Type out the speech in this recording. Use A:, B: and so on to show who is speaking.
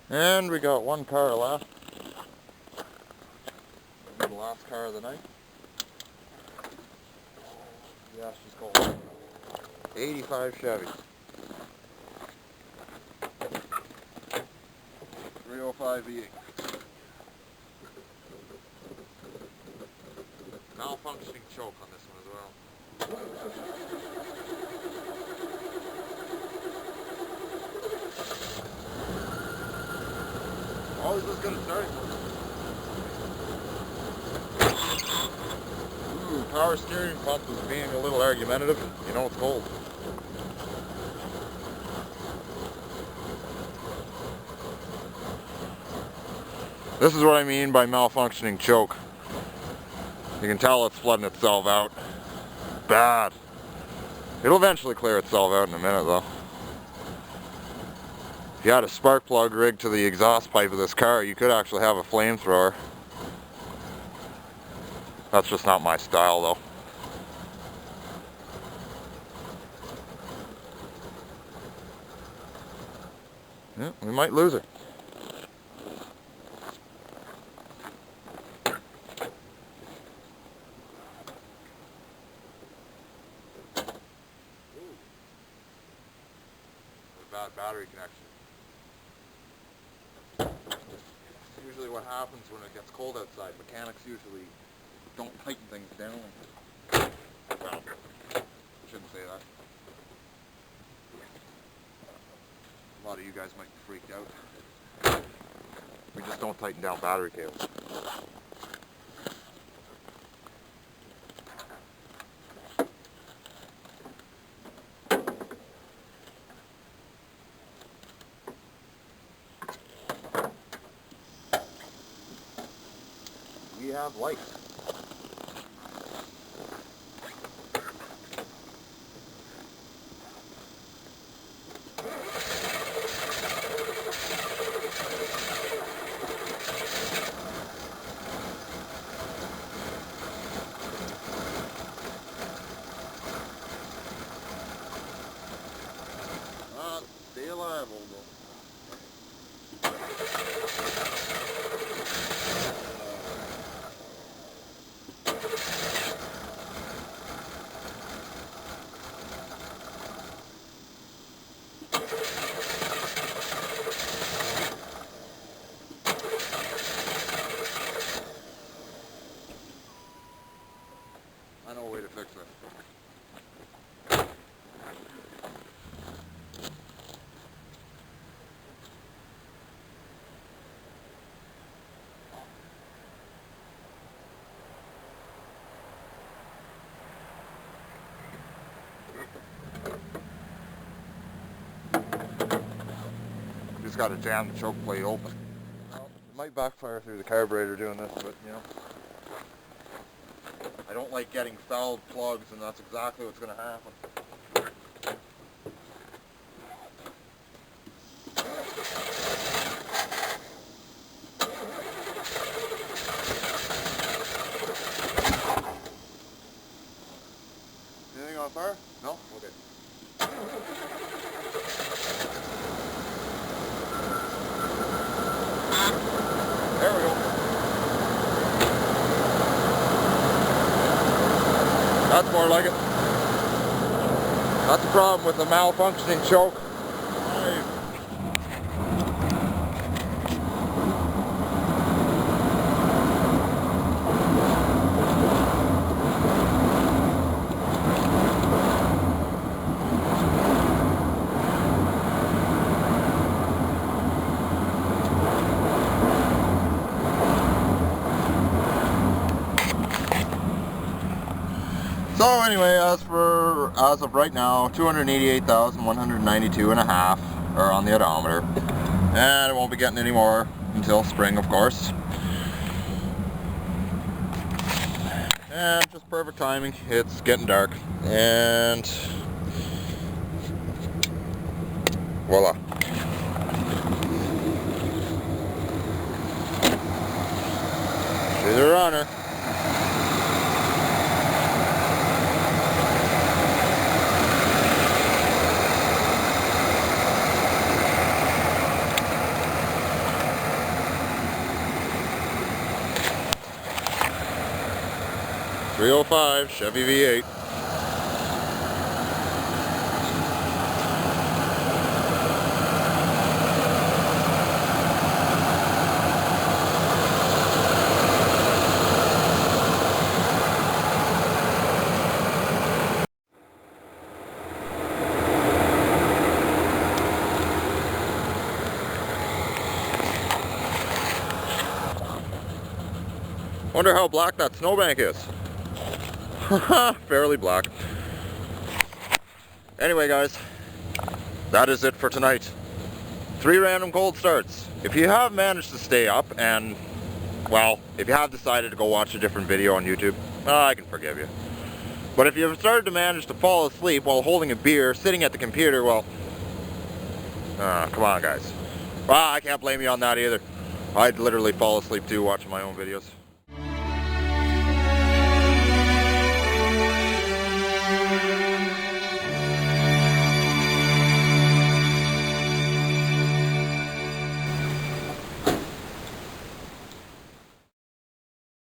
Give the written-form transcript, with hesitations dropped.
A: And we got one car left. The last car of the night. Yeah, she's cold. 85 Chevy. 305 V8. Malfunctioning choke on this one as well. Always was good at starting. Ooh, power steering pump is being a little argumentative. You know it's cold. This is what I mean by malfunctioning choke. You can tell it's flooding itself out. Bad. It'll eventually clear itself out in a minute though. If you had a spark plug rigged to the exhaust pipe of this car, you could actually have a flamethrower. That's just not my style though. Yeah, we might lose her. Bad battery connection. It's usually what happens when it gets cold outside. Mechanics usually don't tighten things down. Well, I shouldn't say that. A lot of you guys might be freaked out. We just don't tighten down battery cables. We have light. Stay alive, old girl. I know a way to fix this. Just got to jam the choke plate open. Well, it might backfire through the carburetor doing this, but you know, I don't like getting fouled plugs, and that's exactly what's going to happen. Anything on fire? No? Okay. There we go. That's more like it. That's the problem with the malfunctioning choke. So anyway, as of right now, 288,192 and a half are on the odometer, and it won't be getting any more until spring, of course. And just perfect timing. It's getting dark, and voila. She's a runner. 305 Chevy V8. Wonder how black that snowbank is. Fairly black. Anyway guys, that is it for tonight. 3 random cold starts. If you have managed to stay up and, well, if you have decided to go watch a different video on YouTube, I can forgive you. But if you've started to manage to fall asleep while holding a beer, sitting at the computer, well, come on guys. Well, I can't blame you on that either. I'd literally fall asleep too watching my own videos.